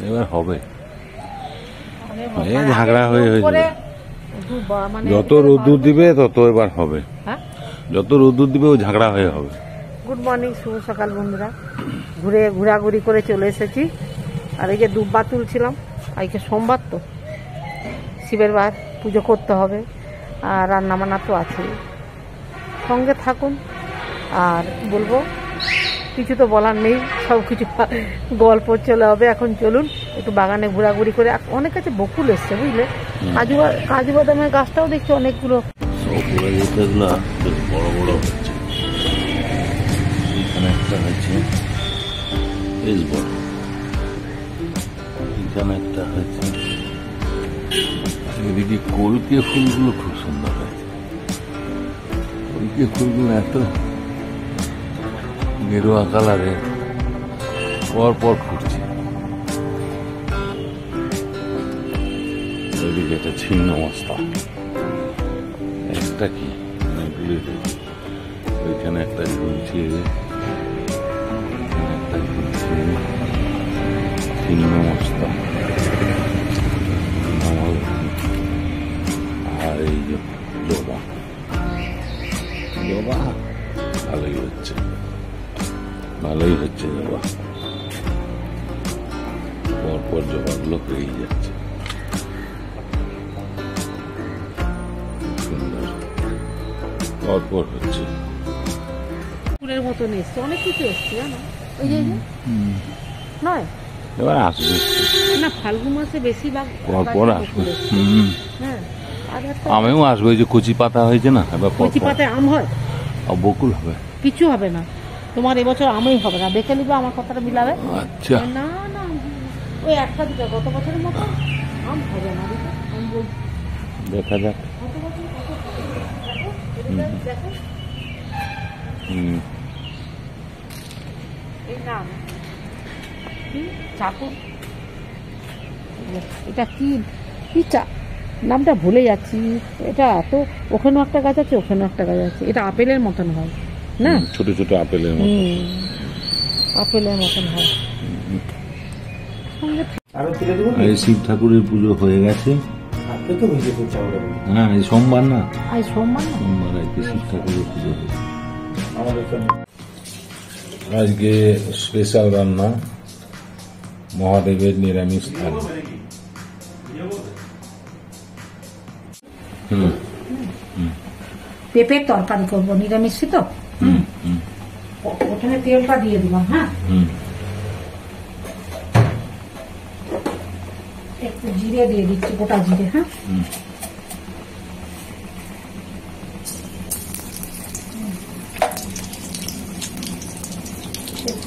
এবার হবে ঝাগড়া হয়ে হয়েছে। যত রোদ্দুর দিবে তত এবার হবে, যত রোদ্দুর দিবে ওই ঝাগড়া হয়ে হবে। গুড মর্নিং, শুভ সকাল বন্ধুরা। ঘোরাঘুরি করে চলে এসেছি। আর এই যে দুব্বা তুলছিলাম, আজকে সোমবার তো শিবের বার, পুজো করতে হবে আর রান্নাবান্না তো আছেই। সঙ্গে থাকুন। আর বলবো কিছু তো বলার নেই, সব কিছু গল্প চলে হবে। এখন চলুন একটু বাগানে ঘোরাঘুরি করে। অনেক কাছে বকুল এসছে বুঝলে, কাজু বাদামের গাছটাও দেখছি অনেকগুলো বড় বড় হচ্ছে। এখানে একটা হয়েছে বেশ বড়, এখানে একটা হয়েছে। এদিকে কলকে ফুলগুলো খুব সুন্দর হয়েছে। কলকে ফুলগুলো এত গেরুয়া কালারে পর পর ফুটছে। ওইদিকে একটা ছিন্ন অবস্থা, একটা কি ওইখানে একটা ঝুলছে, একটা ঝুলছে ছিন্ন অবস্থা। আর এই যে জবা, জবা ভালোই হচ্ছে, ভালোই হচ্ছে জবা। পরপর জবাগুলো পেয়ে যাচ্ছে, সুন্দর পরপর হচ্ছে। ফুলের মতন এসছে, অনেক কিছু এসছে জানো। ওই যে নয়, এবার আসবে না ফাল্গুন মাসে বেশিরভাগ পরপর আসবে। হ্যাঁ, আমেও আসবে। ওই যে কচি পাতা হয়েছে না, এবার কচি পাতায় আম হয় আর বকুল হবে। কিছু হবে না তোমার এবছর, আমই হবে না। দেখে নিবে আমার কথাটা মিলাবে। আচ্ছা, না না ওই একটা দুটো গত বছরের মতো আম হবে না। আম বলছি দেখা যাক। চাকু, এটা কি কি নামটা ভুলে যাচ্ছি। এটা তো ওখানেও একটা গাছ আছে, ওখানেও একটা গাছ আছে। এটা আপেলের মতন হয় না, ছোট ছোট আপেলের মতন, আপেলের মতন হয়। এই শিব ঠাকুরের পুজো হয়ে গেছে। হ্যাঁ, এই সোমবার না, সোমবার আজকে শিব ঠাকুরের পুজো হয়েছে। আজকে স্পেশাল রান্না মহাদেবের নিরামিষ থালি। পেঁপের তরকারি করবো, নিরামিষ তো। ওখানে তেলটা দিয়ে দিলাম। হ্যাঁ, একটু জিরে দিয়ে দিচ্ছি, গোটা জিরে। হ্যাঁ,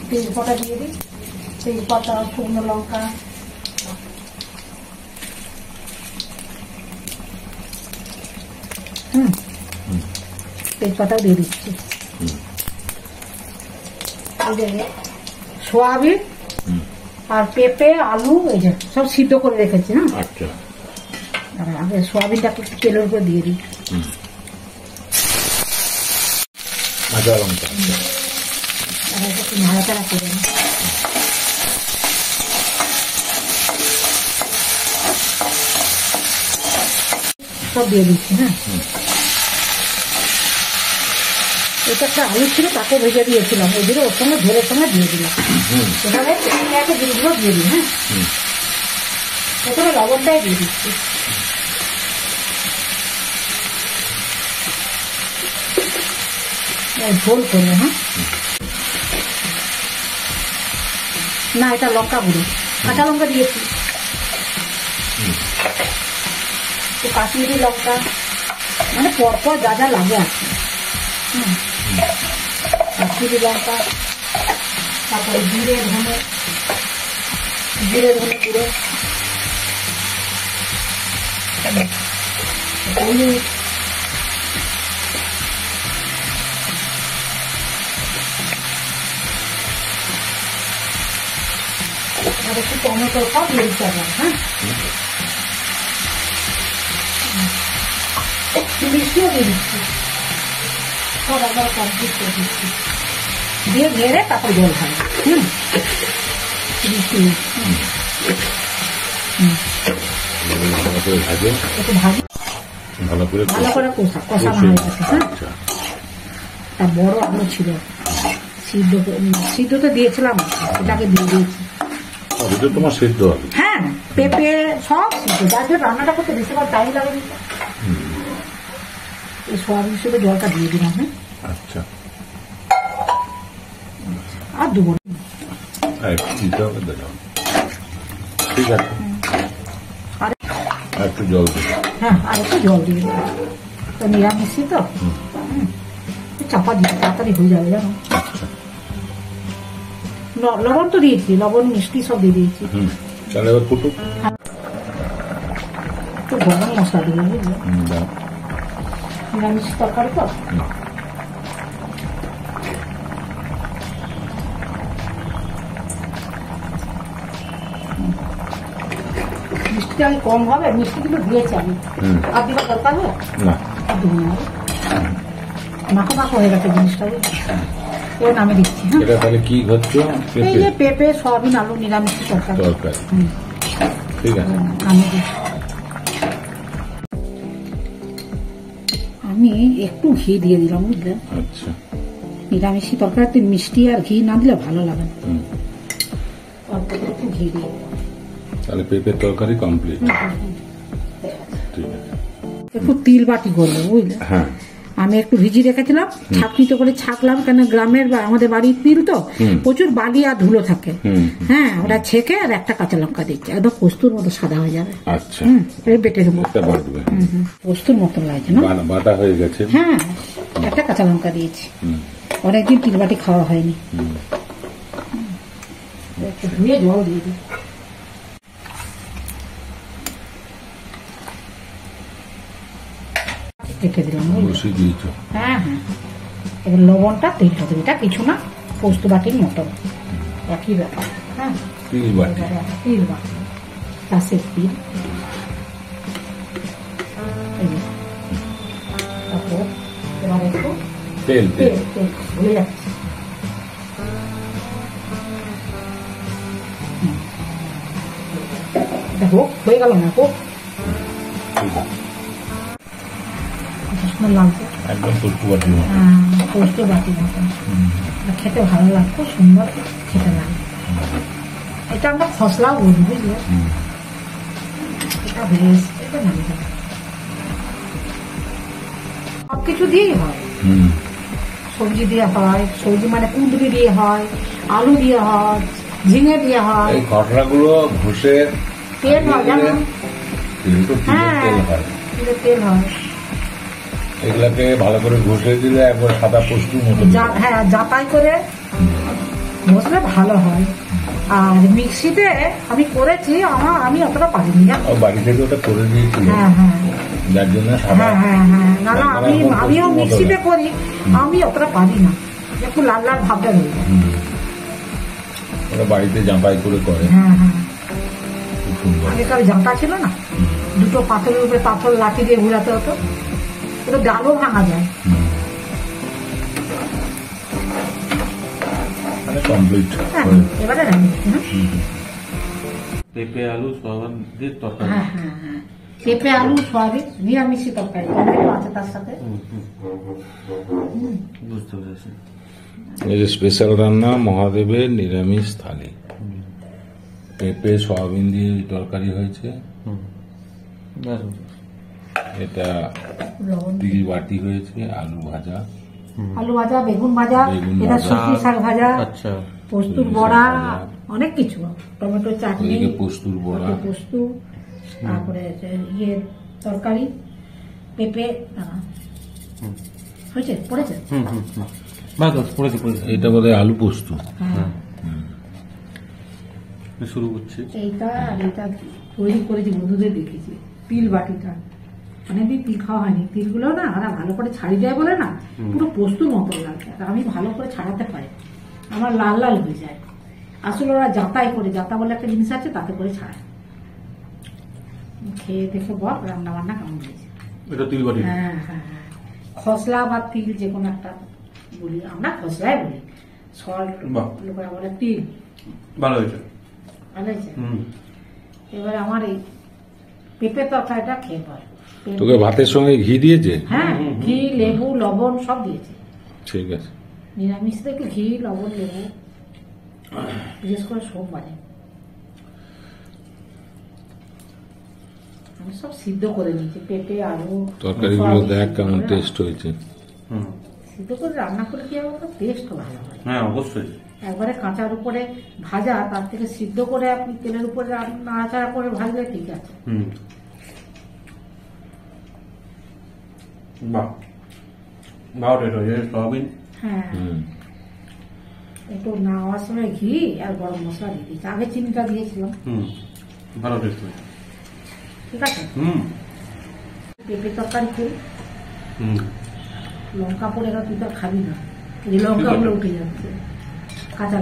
তেজপাতা দিয়ে দিই, তেজপাতা, শুকনো লঙ্কা, তেজপাতাও দিয়ে দিচ্ছি। সোয়াবিন আর পেঁপে, আলু এই যে সব সিদ্ধ করে রেখেছি। না আচ্ছা, আগে সোয়াবিনটাকে একটু তেলের উপরে দিয়ে দিই। কাঁচা লঙ্কা একটু নাড়াচাড়া করে নিই। সব দিয়ে দিচ্ছি। হ্যাঁ, এটা একটা আলু ছিল, তাকে ভেজে দিয়েছিলাম, ওই দিকে ওর সঙ্গে ঝোলের সঙ্গে দিয়ে দিলাম। এভাবে একে জিনিসগুলো দিয়ে দিই। হ্যাঁ, প্রথমে লবণটাই দিয়ে দিচ্ছি। ঝোল করবো। হ্যাঁ, না এটা লঙ্কা গুঁড়ো, কাঁচা লঙ্কা দিয়েছি, কাশ্মীরি লঙ্কা, মানে পরপর যা যা লাগে আর কি। কাশ্মীরি লঙ্কা, তারপরে জিরে ধনে গুঁড়ো, হলুদ, আর একটু টমেটো, সব দিয়ে দিতে হবে। হ্যাঁ, মিষ্টিও দিয়ে দিচ্ছি, সব আবার কমপ্লিট করে দিচ্ছি। দিয়ে ঘেরে তারপর জল খাবে। ভালো করে ভাজো, একটু ভাজি, ভালো করে কষানো হয়ে গেছে। হ্যাঁ, আচ্ছা, তা বড় আলু ছিল, সিদ্ধ তো দিয়েছিলাম, সেটাকে দিয়ে দিয়েছি। এটা তোমার সিদ্ধ হবে। হ্যাঁ, পেঁপে সব সিদ্ধ, যার জন্য রান্নাটা করতে বেশিরভাগ টাইম লাগে। এই সোয়াবিন হিসেবে জলটা দিয়ে দিলাম। হ্যাঁ, আচ্ছা, আর দেবো না। একটু দিতে হবে, দেখো ঠিক আছে, আর একটু জল দেবো। হ্যাঁ, আর একটু জল দিয়ে দেবো, তো নিরামিষই তো। চাপা দিয়ে তাড়াতাড়ি হয়ে যাবে জানো। আচ্ছা, লবণ তো দিয়েছি, লবণ মিষ্টি সব দিয়ে দিয়েছি। তাহলে এবার ফুটুক। একটু গরম মশলা দেবো, বুঝলি, দাও। নিরামিষ তরকারি তো। মিষ্টিটা আমি কম হবে, মিষ্টি কিন্তু দিয়েছি আমি। আর দিবার দরকার হবে না, আর দেবো না, মাখো মাখো হয়ে গেছে জিনিসটা। এবার নামে দিচ্ছি। হ্যাঁ, এটা তাহলে কি হচ্ছে? এই যে পেঁপে সয়াবিন আলু নিরামিষ তরকারি। ঠিক আছে, নামে দিচ্ছি। আমি একটু ঘি দিয়ে দিলাম, বুঝলে, আচ্ছা, নিরামিষি তরকারিতে মিষ্টি আর ঘি না দিলে ভালো লাগে না। অল্প একটু ঘি দিয়ে দিলাম। তাহলে পেঁপের তরকারি কমপ্লিট। ঠিক আছে, একটু তিল বাটি করবো, বুঝলে। হ্যাঁ, আমি একটু ভিজিয়ে রেখেছিলাম, ছাঁকনিতে করে ছাঁকলাম, কেন গ্রামের আমাদের বাড়ির তিল তো প্রচুর বালি আর ধুলো থাকে। হ্যাঁ, ওটা ছেঁকে আর একটা কাঁচা লঙ্কা দিচ্ছে, একদম পোস্তুর মতো সাদা হয়ে যাবে। আচ্ছা, বেটে দেবো, এটা বাটবে। পোস্তুর মতন লাগছে না। বাটা হয়ে গেছে। হ্যাঁ, একটা কাঁচা লঙ্কা দিয়েছি। অনেকদিন তিল বাটি খাওয়া হয়নি। একটু ধুয়ে জল দিয়ে দিই। রেখে দিলাম, বসিয়ে দিয়েছ। হ্যাঁ হ্যাঁ, এবার লবণটা তেলটা দেবে, এটা কিছু না, পোস্ত বাটির মতো একই ব্যাপার। হ্যাঁ, তিল বাটি। তিল বাটি, গাছের তিল। তারপর এবার একটু তেল তেল তেল তেল ভুলে যাচ্ছে। দেখো হয়ে গেল না, খুব সুন্দর লাগছে। একদম পোস্ত বাটি। পোস্ত বাটির মতন খেতে ভালো লাগতো, সুন্দর খেতে লাগে। এটা আমরা খসলাও বলি, বুঝলে, এটা বেশ, এটা নামে দেবে। সবকিছু দিয়েই হয়, সবজি দিয়ে হয়, সবজি মানে কুঁদরি দিয়ে হয়, আলু দিয়ে হয়, ঝিঙে দিয়ে হয়। এই খসড়াগুলো ঘষে তেল হয়, জানো। হ্যাঁ, তেল হয়, তেল হয়। এগুলাকে ভালো করে ঘষে দিলে একবার সাদা পোস্তুর মতো। হ্যাঁ, যাতাই করে ঘষলে ভালো হয়। আর মিক্সিতে আমি করেছি, আমি অতটা পারিনি না। বাড়ি থেকে ওটা করে দিয়েছিল, হ্যাঁ হ্যাঁ যার জন্য হ্যাঁ হ্যাঁ হ্যাঁ, না না, আমিও মিক্সিতে করি, আমি অতটা পারি না, একটু লাল লাল ভাবটা রয়ে যায়। ওরা বাড়িতে জাঁপাই করে করে। হ্যাঁ হ্যাঁ, খুব সুন্দর। আগেকার জাঁতা ছিল না, দুটো পাথরের উপরে পাথর লাঠি দিয়ে ঘুরাতে হতো, ওটা ডালও ভাঙা যায়। কমপ্লিট। এবারে রাখছি। পেঁপে আলু সয়াবিন দিয়ে তরকারি। হ্যাঁ হ্যাঁ হ্যাঁ, পেঁপে আলু সয়াবিন নিরামিষি তরকারি, টমেটো আছে তার সাথে। বুঝতে পেরেছি। এই যে স্পেশাল রান্না, মহাদেবের নিরামিষ থালি। পেঁপে সয়াবিন দিয়ে তরকারি হয়েছে। এটা তিল বাটি হয়েছে, আলু ভাজা, বেগুন ভাজা, এটা শুকনো শাক ভাজা, পোস্তুর বড়া, অনেক কিছু, টমেটো চাটনি, পোস্তুর বড়া, পোস্ত, তারপরে ইয়ে তরকারি, পেঁপে হয়েছে, পড়েছে। এটা বলে আলু পোস্ত। শুরু করছি। এইটা আর এটা তৈরি করেছি, বন্ধুদের দেখেছি, তিল বাটিটা। অনেকদিন তিল খাওয়া হয়নি, তিলগুলো না ওরা ভালো করে ছাড়ি দেয় বলে না, পুরো পোস্তুর মতো লাগে। আর আমি ভালো করে ছাড়াতে পারি, আমার লাল লাল হয়ে যায়। আসলে ওরা যাতাই করে, যাতা বলে একটা জিনিস আছে, তাতে করে ছাড়ায়। খেয়ে দেখে বল রান্না বান্না কেমন হয়েছে। এটা তিল বাটি। হ্যাঁ হ্যাঁ হ্যাঁ, খসলা বা তিল যে কোনো একটা বলি, আমরা খসলাই বলি, সল্ট লোকেরা বলে তিল। ভালো হয়েছে। ভালো হয়েছে। এবারে আমার এই পেঁপে তরকারিটা খেয়ে পার। তোকে ভাতের সঙ্গে ঘি দিয়েছে? হ্যাঁ, ঘি, লেবু, লবণ সব দিয়েছে। ঠিক আছে। নিরামিষ থেকে ঘি, লবণ, লেবু, বিশেষ করে সোমবারে আমি সব সিদ্ধ করে নিয়েছি, পেঁপে, আলু, তরকারিগুলো দেখ কেমন টেস্ট হয়েছে। সিদ্ধ করে রান্না করে কি হবে, টেস্ট ভালো হয়। হ্যাঁ অবশ্যই। একবারে কাঁচার উপরে ভাজা, তার থেকে সিদ্ধ করে আপনি তেলের উপরে নাড়াচাড়া করে ভাজলে ঠিক আছে। বাহ, ভালো টেস্ট হয়েছে সয়াবিন। হ্যাঁ, একটু নাওয়ার সময় ঘি আর গরম মশলা দিয়ে দিয়েছি, আগে চিনিটা দিয়েছিলাম। ভালো টেস্ট হয়েছে। ঠিক আছে, পেঁপে তরকারি করি। লঙ্কা পড়ে গেল, তুই তো খাবি না, এই লঙ্কা গুলো উঠে যাচ্ছে। কাঁচা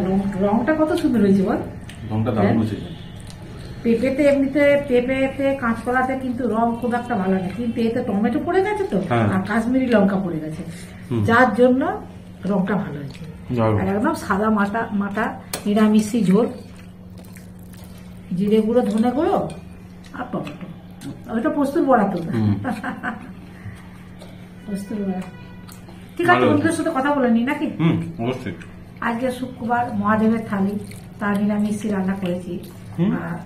রংটা কত সুন্দর হয়েছে বল। রংটা দারুণ হয়েছে। পেঁপেতে এমনিতে, পেঁপেতে, কাঁচকলাতে কিন্তু রং খুব একটা ভালো না, কিন্তু এতে টমেটো পড়ে গেছে তো, আর কাশ্মীরি লঙ্কা পড়ে গেছে, যার জন্য রংটা ভালো হয়েছে। আর একদম সাদা মাটা নিরামিষি ঝোল, জিরে গুঁড়ো, ধনে গুঁড়ো আর টমেটো। ওইটা পোস্তুর বড়া তো, পোস্তুর বড়া। ঠিক আছে, বন্ধুদের সাথে কথা বলে নি নাকি? অবশ্যই। আজকে শুক্রবার, মহাদেবের থালি, তার নিরামিষি রান্না করেছি। আর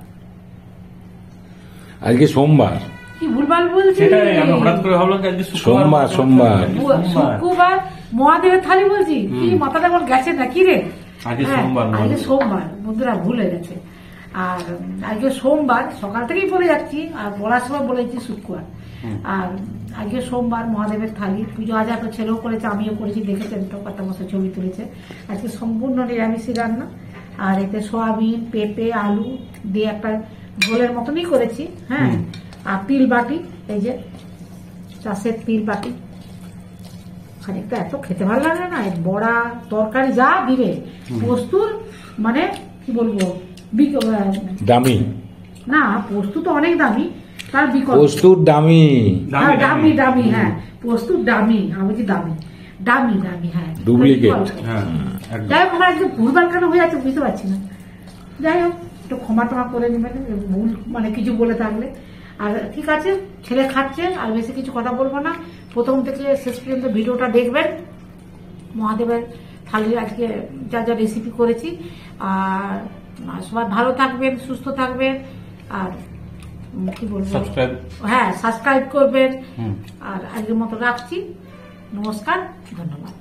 আজকে সোমবার, কি ভুলভাল বলছি, সোমবার শুক্রবার মহাদেবের থালি বলছি, কি মাথাটা আমার গেছে না কি রে। আজকে সোমবার, বন্ধুরা ভুল হয়ে গেছে। আর আজকে সোমবার, সকাল থেকেই বলে যাচ্ছি, আর বলার সময় বলেছি শুক্রবার। আর আজকে সোমবার, মহাদেবের থালি, পুজো আজা তো ছেলেও করেছে, আমিও করেছি, দেখেছেন তো, কত মশা ছবি তুলেছে। আজকে সম্পূর্ণ নিরামিষি রান্না। আর এতে সয়াবিন, পেঁপে, আলু দিয়ে একটা ঝোলের মতনই করেছি। হ্যাঁ, আর তিল বাটি, এই যে চাষের তিল বাটি, খানিকটা এত খেতে ভালো লাগে না, বড়া তরকারি যা দিবে। পোস্তুর মানে কি বলবো, দামি না, পোস্ত তো অনেক দামি, তার বিকল্প পোস্তুর দামি, দামি, হ্যাঁ পোস্তুর দামি, আমি কি দামি, হ্যাঁ ডুপ্লিকেট। যাই হোক, আমার আজকে ভুলভাল কেন হয়ে যাচ্ছে বুঝতে পারছি না। যাই হোক, একটু ক্ষমা করে নেবেন ভুল মানে কিছু বলে থাকলে। আর ঠিক আছে, ছেলে খাচ্ছে, আর বেশি কিছু কথা বলবো না। প্রথম থেকে শেষ পর্যন্ত ভিডিওটা দেখবেন। মহাদেবের থালির আজকে যা যা রেসিপি করেছি। আর সবাই ভালো থাকবেন, সুস্থ থাকবেন, আর কি বলবো, হ্যাঁ সাবস্ক্রাইব করবেন। আর আজকের মতো রাখছি, নমস্কার, ধন্যবাদ।